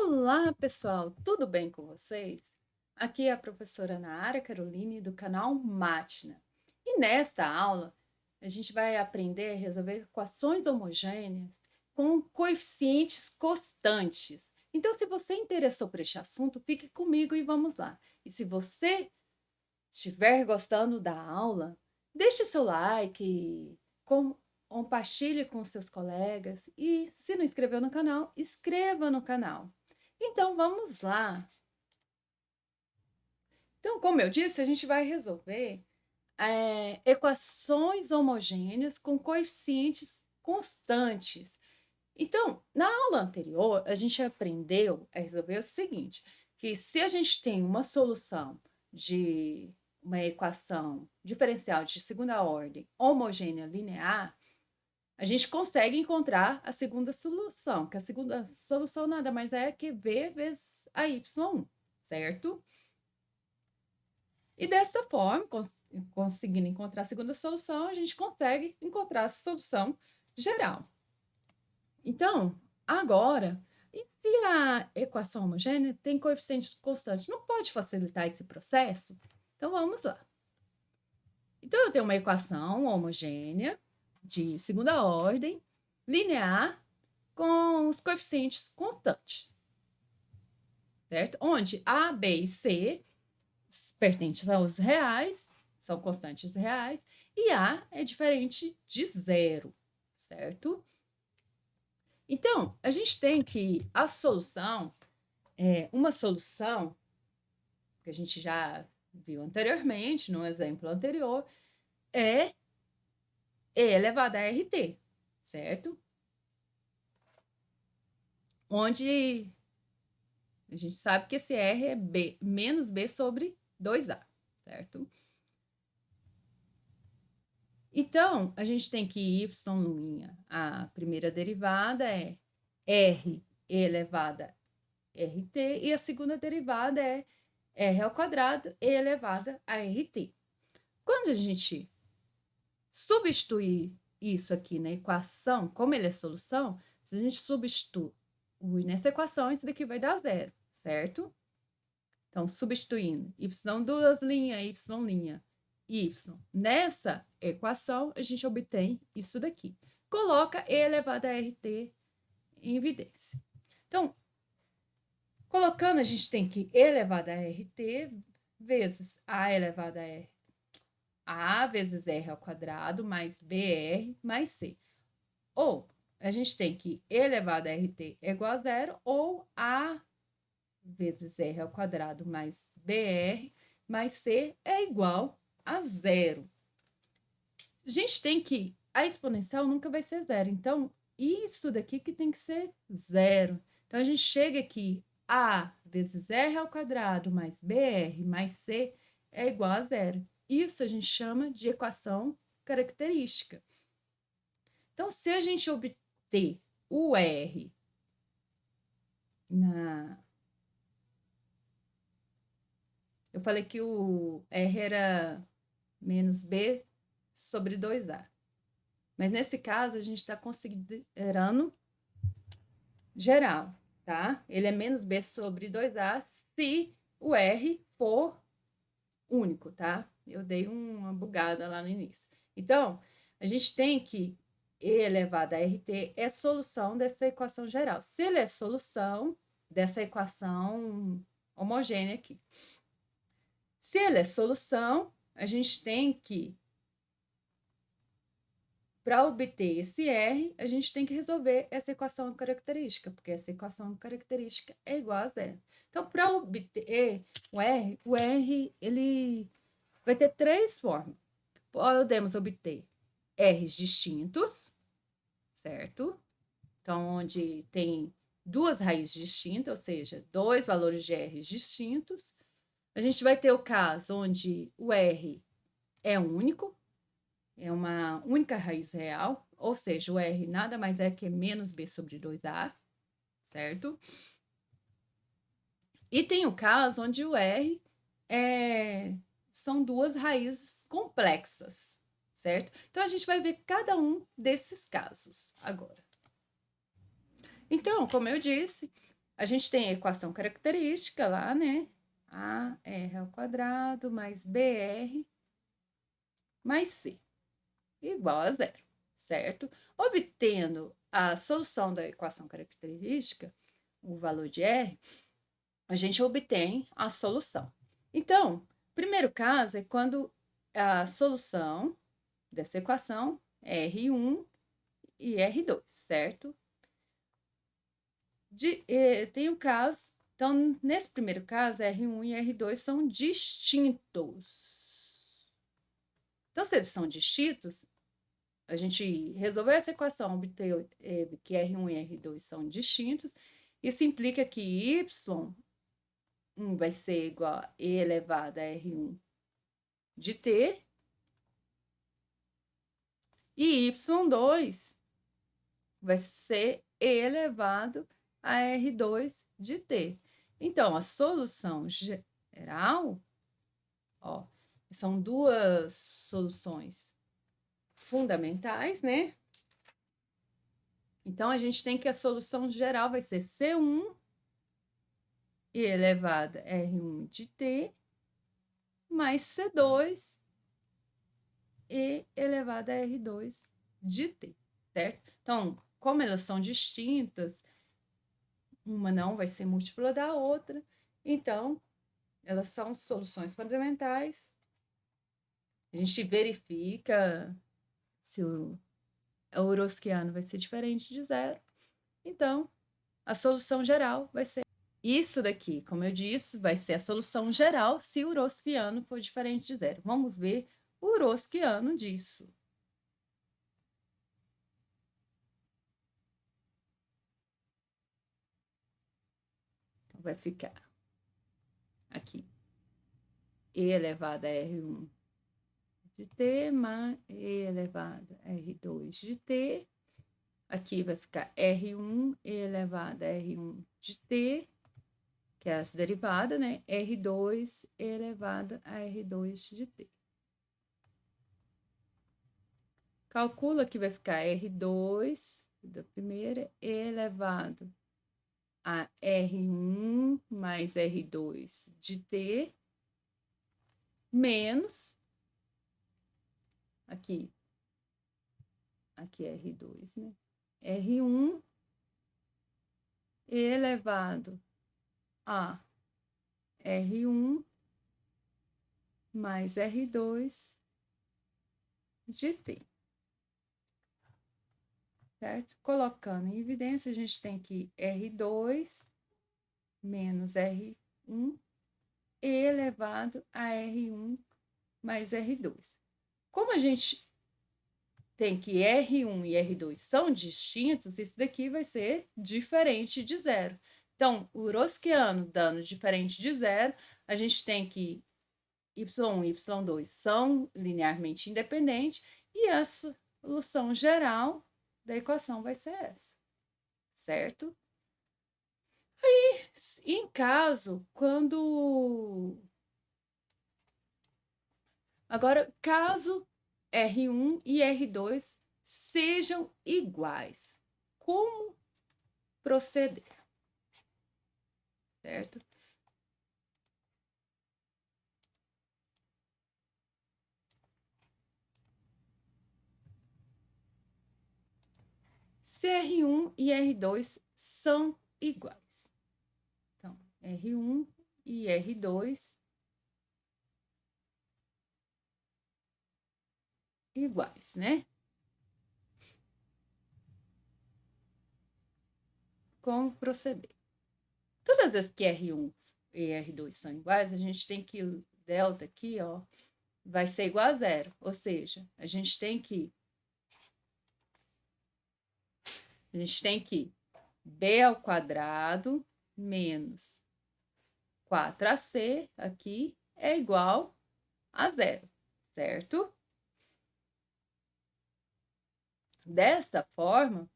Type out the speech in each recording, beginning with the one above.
Olá, pessoal, tudo bem com vocês? Aqui é a professora Nara Caroline do canal Mátina. E nesta aula, a gente vai aprender a resolver equações homogêneas com coeficientes constantes. Então, se você interessou por este assunto, fique comigo e vamos lá. E se você estiver gostando da aula, deixe seu like, compartilhe com seus colegas e, se não inscreveu no canal, inscreva no canal. Então, vamos lá. Então, como eu disse, a gente vai resolver equações homogêneas com coeficientes constantes. Então, na aula anterior, a gente aprendeu a resolver o seguinte, que se a gente tem uma solução de uma equação diferencial de segunda ordem homogênea linear, a gente consegue encontrar a segunda solução, que a segunda solução nada mais é que v vezes a y1, certo? E dessa forma, conseguindo encontrar a segunda solução, a gente consegue encontrar a solução geral. Então, agora, e se a equação homogênea tem coeficientes constantes? Não pode facilitar esse processo? Então, vamos lá. Então, eu tenho uma equação homogênea de segunda ordem, linear, com os coeficientes constantes, certo? Onde A, B e C pertencem aos reais, são constantes reais, e A é diferente de zero, certo? Então, a gente tem que a solução, uma solução, que a gente já viu anteriormente, no exemplo anterior, é E elevado a RT, certo? Onde a gente sabe que esse R é B, menos B sobre 2A, certo? Então, a gente tem que y', a primeira derivada é R elevada a RT, e a segunda derivada é R ao quadrado e elevada a RT. Quando a gente substituir isso aqui na equação, como ele é solução, se a gente substitui nessa equação, isso daqui vai dar zero, certo? Então, substituindo y duas linhas, y nessa equação, a gente obtém isso daqui. Coloca e elevado a RT em evidência. Então, colocando, a gente tem que e elevado a RT vezes A elevado a R. A vezes R ao quadrado mais BR mais C. Ou a gente tem que E elevado a RT é igual a zero, ou A vezes R ao quadrado mais BR mais C é igual a zero. A gente tem que, a exponencial nunca vai ser zero, então isso daqui que tem que ser zero. Então a gente chega aqui, A vezes R ao quadrado mais BR mais C é igual a zero. Isso a gente chama de equação característica. Então, se a gente obter o R eu falei que o R era menos B sobre 2A. Mas nesse caso, a gente está considerando geral, tá? Ele é menos B sobre 2A se o R for único, tá? Eu dei uma bugada lá no início. Então, a gente tem que E elevado a RT é solução dessa equação geral. Se ele é solução dessa equação homogênea aqui. Se ele é solução, a gente tem que, para obter esse R, a gente tem que resolver essa equação característica, porque essa equação característica é igual a zero. Então, para obter o R, ele vai ter três formas. Podemos obter R's distintos, certo? Então, onde tem duas raízes distintas, ou seja, dois valores de R's distintos. A gente vai ter o caso onde o R é único, é uma única raiz real, ou seja, o R nada mais é que menos B sobre 2A, certo? E tem o caso onde o R são duas raízes complexas, certo? Então, a gente vai ver cada um desses casos agora. Então, como eu disse, a gente tem a equação característica lá, né? AR² mais BR mais C igual a zero, certo? Obtendo a solução da equação característica, o valor de R, a gente obtém a solução. Então, o primeiro caso é quando a solução dessa equação é R1 e R2, certo? Tem o caso, então, nesse primeiro caso, R1 e R2 são distintos. Então, se eles são distintos, a gente resolveu essa equação, obteve que R1 e R2 são distintos. Isso implica que Y1 vai ser igual a E elevado a R1 de T, e Y2 vai ser E elevado a R2 de T. Então, a solução geral, ó, são duas soluções fundamentais, né? Então, a gente tem que a solução geral vai ser C1 e elevado a R1 de T mais C2 e elevado a R2 de T, certo? Então, como elas são distintas, uma não vai ser múltipla da outra, então, elas são soluções fundamentais. A gente verifica se o Eurosquiano vai ser diferente de zero. Então, a solução geral vai ser isso daqui, como eu disse, vai ser a solução geral se o Eurosquiano for diferente de zero. Vamos ver o Eurosquiano disso. Então, vai ficar aqui E elevado a R1 de T mais E elevado a R2 de T. Aqui vai ficar R1 E elevado a R1 de T, que é essa derivada, né? R2 E elevado a R2 de T. Calcula que vai ficar R2 da primeira E elevado a R1 mais R2 de T menos aqui é R2, né? R1 elevado a R1 mais R2 de T. Certo? Colocando em evidência, a gente tem que R2 menos R1 elevado a R1 mais R2. Como a gente tem que R1 e R2 são distintos, isso daqui vai ser diferente de zero. Então, o Eurosquiano dando diferente de zero, a gente tem que Y1 e Y2 são linearmente independentes e a solução geral da equação vai ser essa, certo? Aí, em caso, quando... Agora, caso R1 e R2 sejam iguais, como proceder, certo? Se R1 e R2 são iguais. Então, R1 e R2 iguais, né? Como proceder? Todas as vezes que R1 e R2 são iguais, a gente tem que o delta aqui, ó, vai ser igual a zero. Ou seja, a gente tem que b ao quadrado menos 4ac aqui é igual a zero, certo? Desta forma,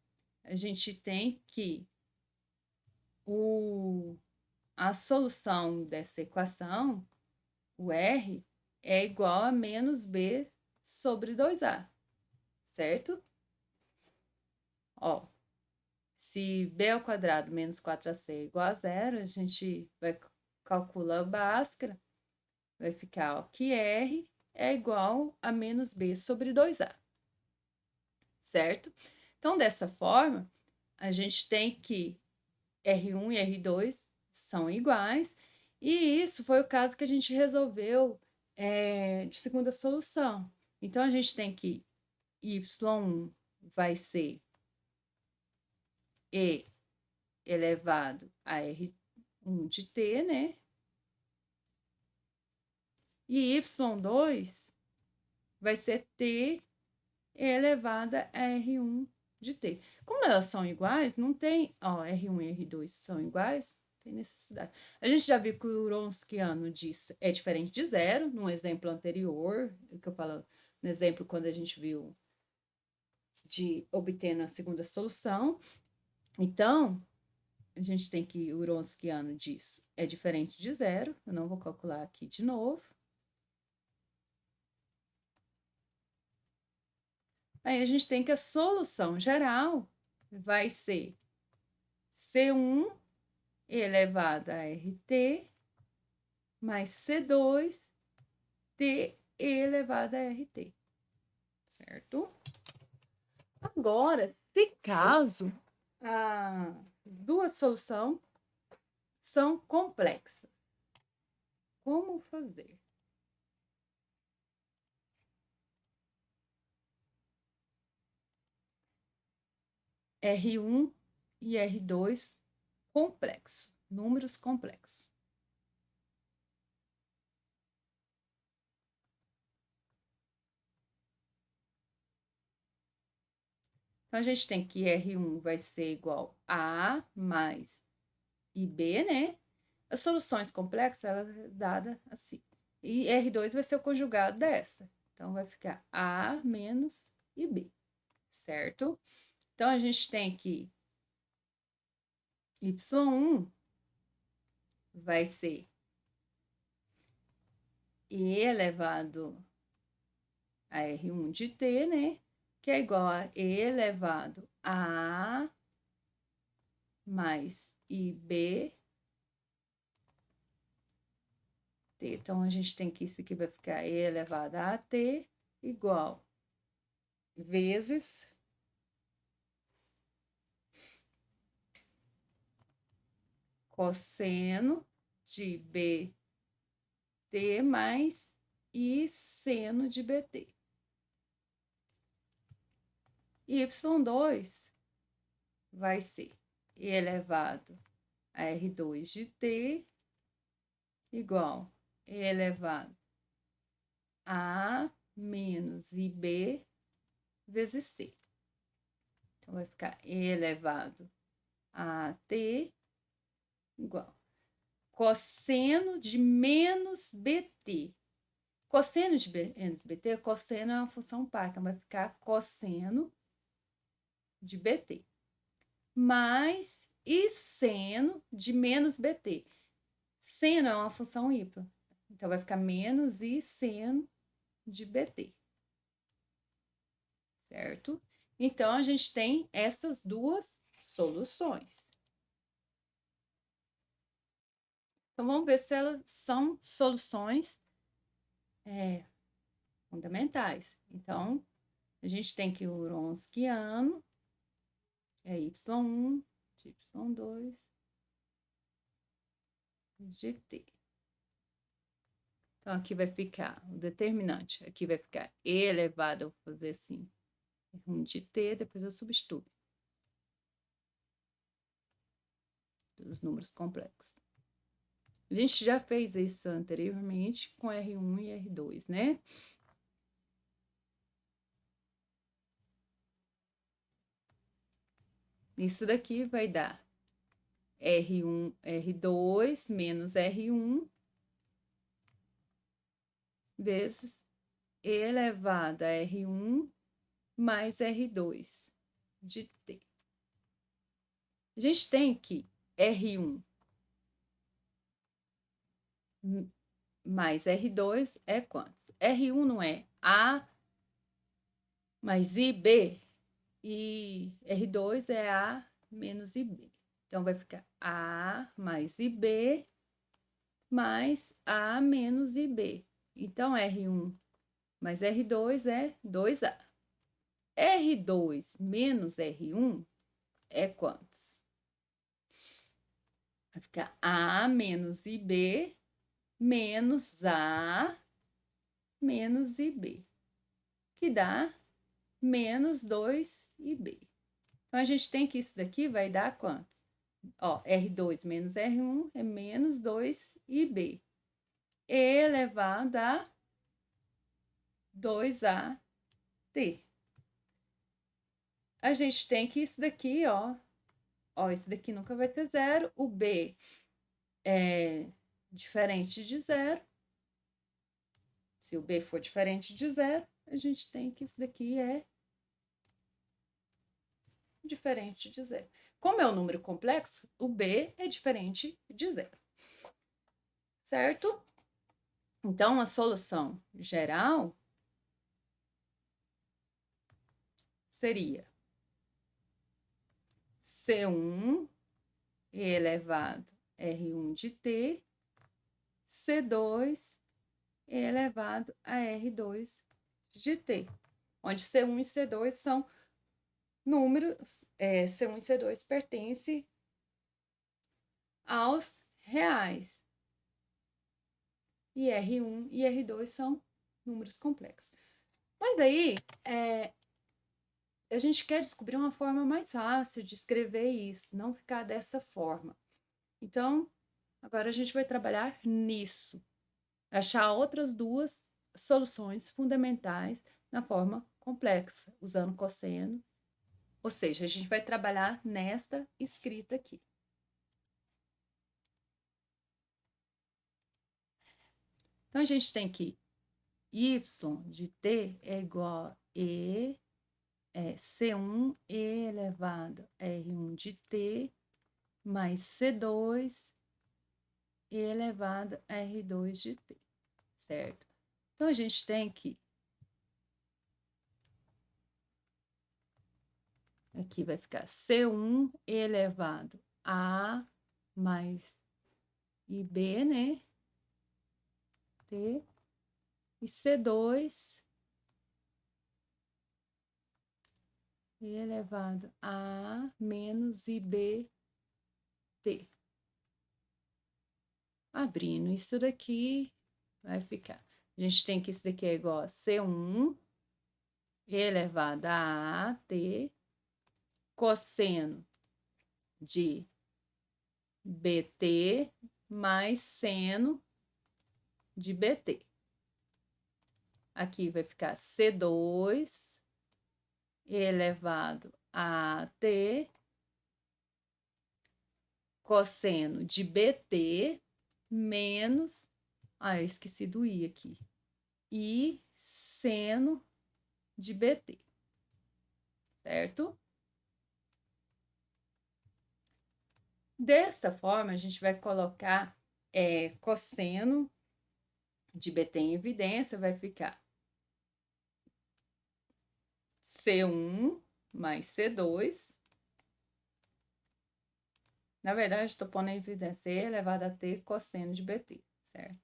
a gente tem que a solução dessa equação, o R, é igual a menos b sobre 2a, certo? Ó, Se b ao quadrado menos 4ac é igual a zero, a gente vai calcular a Bhaskara, vai ficar ó, que R é igual a menos B sobre 2A, certo? Então, dessa forma, a gente tem que R1 e R2 são iguais, e isso foi o caso que a gente resolveu de segunda solução. Então, a gente tem que Y1 vai ser E elevado a R1 de T, né? E Y2 vai ser T elevada a R1 de T. Como elas são iguais, não tem... Ó, R1 e R2 são iguais, tem necessidade. A gente já viu que o Wronskiano disso é diferente de zero, no exemplo anterior, que eu falo no exemplo quando a gente viu de obter a segunda solução. Então, a gente tem que o Wronskiano disso é diferente de zero, eu não vou calcular aqui de novo. Aí a gente tem que a solução geral vai ser C1 elevado a RT mais C2 T elevado a RT, certo? Agora, se caso as duas soluções são complexas, como fazer? R1 e R2 complexo, números complexos. Então, a gente tem que R1 vai ser igual a A mais IB, né? As soluções complexas, ela é dada assim. E R2 vai ser o conjugado dessa. Então, vai ficar A menos IB, certo? Então, a gente tem que Y1 vai ser E elevado a R1 de T, né? Que é igual a E elevado a A mais IB. T. Então, a gente tem que isso aqui vai ficar E elevado a T igual vezes cosseno de BT mais I seno de BT. Y2 vai ser E elevado a R2 de T igual E elevado a menos IB vezes T. Então, vai ficar E elevado a T igual cosseno de menos BT. Cosseno de menos BT, cosseno é uma função par, então vai ficar cosseno de BT. Mais e seno de menos BT. Seno é uma função y, então vai ficar menos e seno de BT. Certo? Então, a gente tem essas duas soluções. Então, vamos ver se elas são soluções fundamentais. Então, a gente tem que o Wronskiano é Y1 de Y2 de T. Então, aqui vai ficar o determinante. Aqui vai ficar E elevado, eu vou fazer assim, 1 de T, depois eu substituo pelos números complexos. A gente já fez isso anteriormente com R1 e R2, né? Isso daqui vai dar R1, R2 menos R1 vezes E elevado a R1 mais R2 de T. A gente tem que R1 mais R2 é quantos? R1 não é A mais IB, e R2 é A menos IB. Então, vai ficar A mais IB mais A menos IB. Então, R1 mais R2 é 2A. R2 menos R1 é quantos? Vai ficar A menos IB menos A menos IB, que dá menos 2IB. Então, a gente tem que isso daqui vai dar quanto? Ó, R2 menos R1 é menos 2IB, elevado a 2AT. A gente tem que isso daqui, ó, isso daqui nunca vai ser zero, o B é diferente de zero. Se o B for diferente de zero, a gente tem que isso daqui é diferente de zero. Como é um número complexo, o B é diferente de zero. Certo? Então, a solução geral seria C1 elevado a R1 de T, C2 elevado a R2 de T, onde C1 e C2 são números, C1 e C2 pertencem aos reais, e R1 e R2 são números complexos. Mas aí, a gente quer descobrir uma forma mais fácil de escrever isso, não ficar dessa forma. Então, agora a gente vai trabalhar nisso, achar outras duas soluções fundamentais na forma complexa, usando cosseno. Ou seja, a gente vai trabalhar nesta escrita aqui. Então, a gente tem que y de t é igual a C1 elevado a R1 de t mais C2 elevado a R2 de t, certo? Então, a gente tem que... Aqui vai ficar C1 elevado a mais IB, né? T. E C2 elevado a menos IBT. Abrindo isso daqui, vai ficar. A gente tem que isso daqui é igual a C1 elevado a AT, cosseno de BT mais seno de BT. Aqui vai ficar C2 elevado a AT, cosseno de BT menos... eu esqueci do I aqui. I seno de BT, certo? Desta forma, a gente vai colocar cosseno de BT em evidência, vai ficar C1 mais C2. Na verdade, estou pondo em evidência E elevado a T cosseno de BT, certo?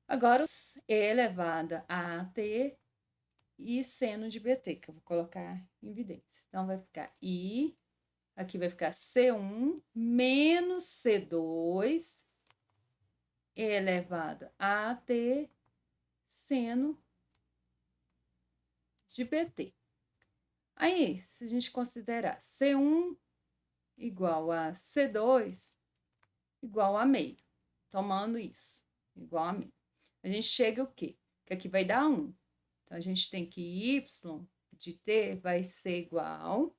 Agora, E elevado a T e seno de BT, que eu vou colocar em evidência. Então, vai ficar I, aqui vai ficar C1 menos C2 elevado a T seno de BT. Aí, se a gente considerar C1 igual a C2 igual a meio, tomando isso, igual a meio. A gente chega o quê? Que aqui vai dar 1. Então, a gente tem que y de t vai ser igual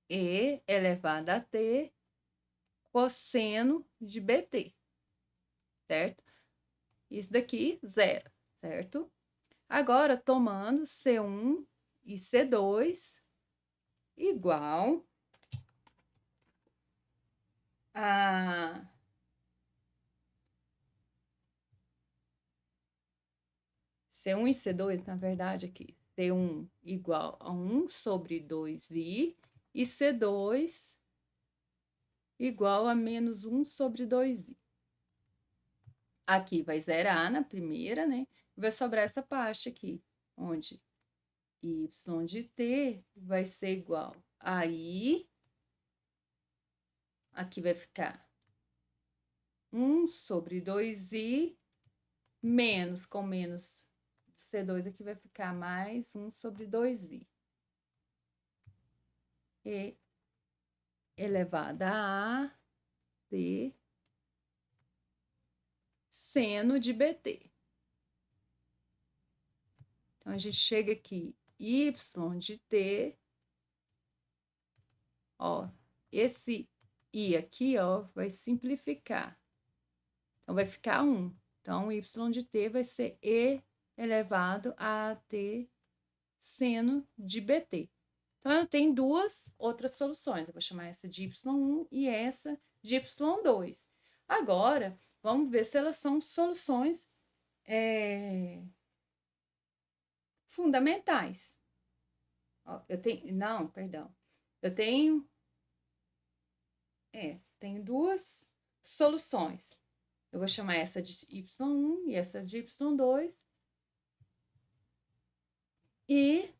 E elevado a t cosseno de BT, certo? Isso daqui, 0, certo? Agora, tomando C1 e C2 igual a C1 e C2, na verdade, aqui, C1 igual a 1 sobre 2i e C2 igual a menos 1 sobre 2i. Aqui vai zerar na primeira, né? Vai sobrar essa parte aqui, onde y de t vai ser igual a i. Aqui vai ficar 1 sobre 2i menos, com menos do C2, aqui vai ficar mais 1 sobre 2i. E elevada a t seno de bt. Então, a gente chega aqui, y de t, ó, esse i aqui, ó, vai simplificar. Então, vai ficar 1. Então, y de t vai ser e elevado a t seno de bt. Então, eu tenho duas outras soluções. Eu vou chamar essa de y1 e essa de y2. Agora, vamos ver se elas são soluções fundamentais. Ó, eu tenho... Não, perdão. Eu tenho... tenho duas soluções. Eu vou chamar essa de y1 e essa de y2. E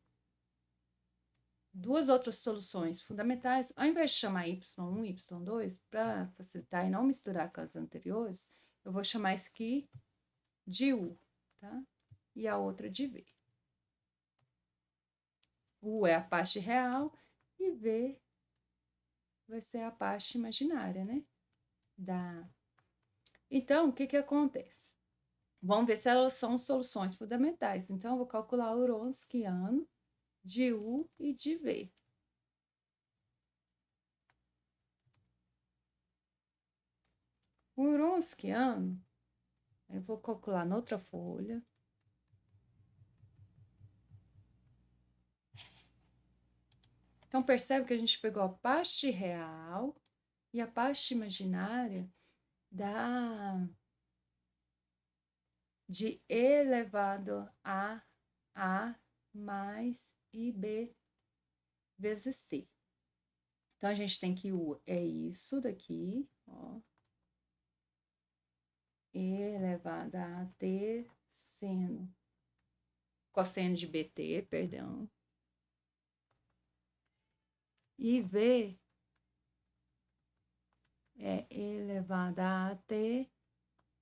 duas outras soluções fundamentais, ao invés de chamar y1 e y2, para facilitar e não misturar com as anteriores, eu vou chamar isso aqui de u, tá? E a outra de v. U é a parte real e v vai ser a parte imaginária, né? Então, o que que acontece? Vamos ver se elas são soluções fundamentais. Então, eu vou calcular o Wronskiano de u e de v. O Wronskiano, eu vou calcular noutra folha. Então, percebe que a gente pegou a parte real e a parte imaginária de e elevado a mais ib vezes t. Então, a gente tem que u é isso daqui, ó. E elevado a t seno, cosseno de bt, perdão. E v é elevado a t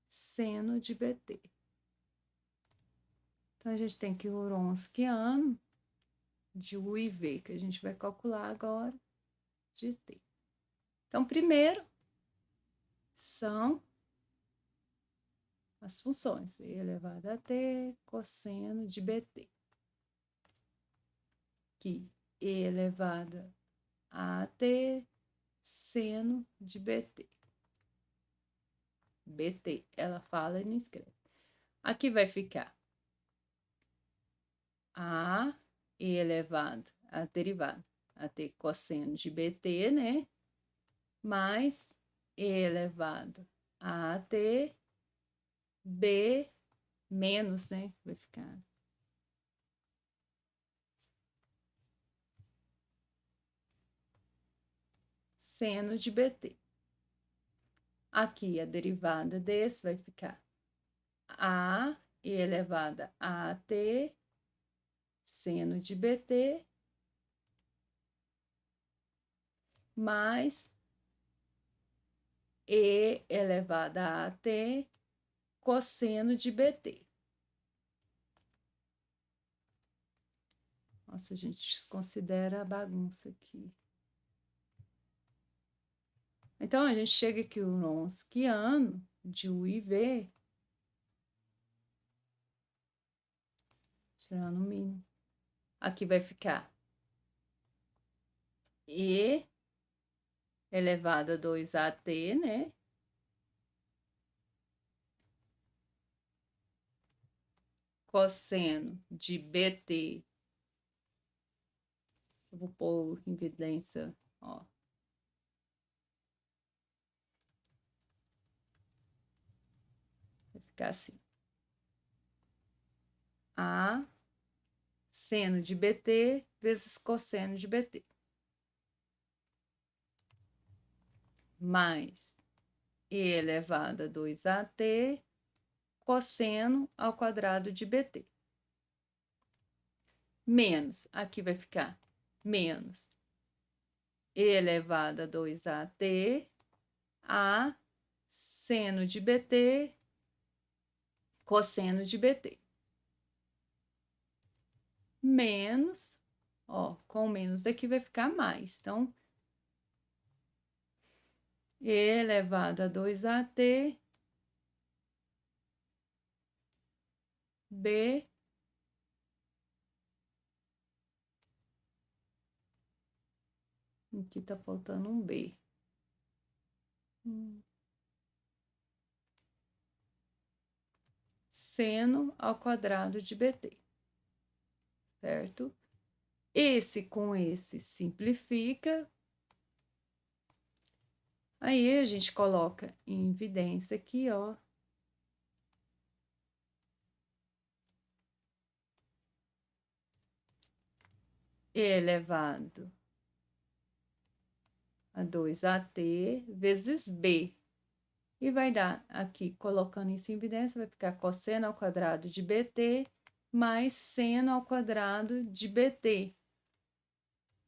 seno de bt. Então, a gente tem que o Wronskiano de u e v, que a gente vai calcular agora, de t. Então, primeiro, são as funções, e elevado a t cosseno de bt. Que e elevado a t seno de bt. bt, ela fala e não escreve. Aqui vai ficar a e elevado a derivada a t cosseno de bt, né? Mais e elevado a t b menos, né? Vai ficar seno de bt. Aqui a derivada desse vai ficar a e elevada a t seno de bt mais e elevada a t cosseno de bt. Nossa, a gente desconsidera a bagunça aqui. Então, a gente chega aqui o Wronskiano de u e v, tirando o mínimo. Aqui vai ficar e elevado a 2at, né? Cosseno de bt. Eu vou pôr em evidência, ó. Vai ficar assim. A seno de BT vezes cosseno de BT. Mais E elevado a 2AT cosseno ao quadrado de BT. Menos, aqui vai ficar menos E elevado a 2AT a seno de BT cosseno de BT. Menos, ó, com menos daqui vai ficar mais. Então, E elevado a 2AT B aqui tá faltando um B. Seno ao quadrado de BT, certo? Esse com esse simplifica. Aí a gente coloca em evidência aqui, ó. E elevado a 2AT vezes B. E vai dar aqui, colocando isso em evidência, vai ficar cosseno ao quadrado de BT mais seno ao quadrado de BT,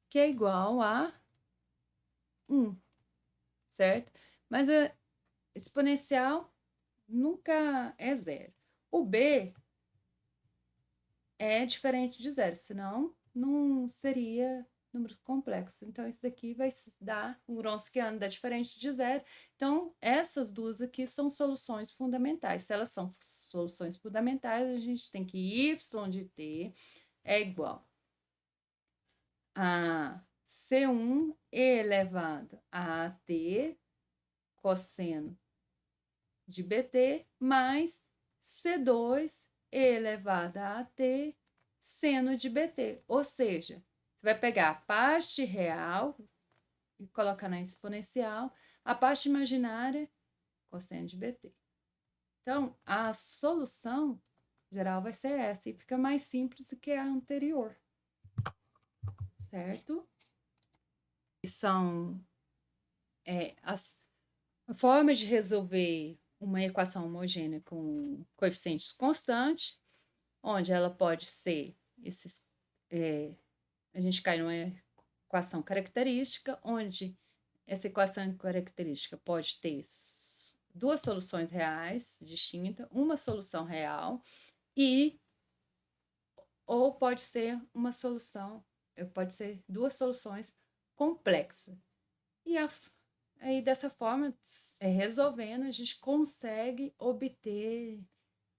que é igual a 1, certo? Mas a exponencial nunca é zero. O B é diferente de zero, senão não seria número complexo. Então, isso daqui vai dar, o Wronskiano dá diferente de zero. Então, essas duas aqui são soluções fundamentais. Se elas são soluções fundamentais, a gente tem que y de t é igual a C1 elevado a t cosseno de BT mais C2 elevado a t seno de BT. Ou seja, você vai pegar a parte real e colocar na exponencial, a parte imaginária, cosseno de BT. Então, a solução geral vai ser essa, e fica mais simples do que a anterior, certo? São as formas de resolver uma equação homogênea com coeficientes constantes, onde ela pode ser a gente cai numa equação característica, onde essa equação característica pode ter duas soluções reais distintas, uma solução real, ou pode ser uma solução, pode ser duas soluções complexas. E aí, dessa forma, resolvendo, a gente consegue obter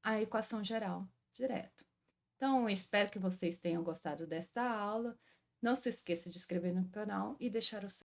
a equação geral direto. Então, espero que vocês tenham gostado desta aula. Não se esqueça de inscrever no canal e deixar o seu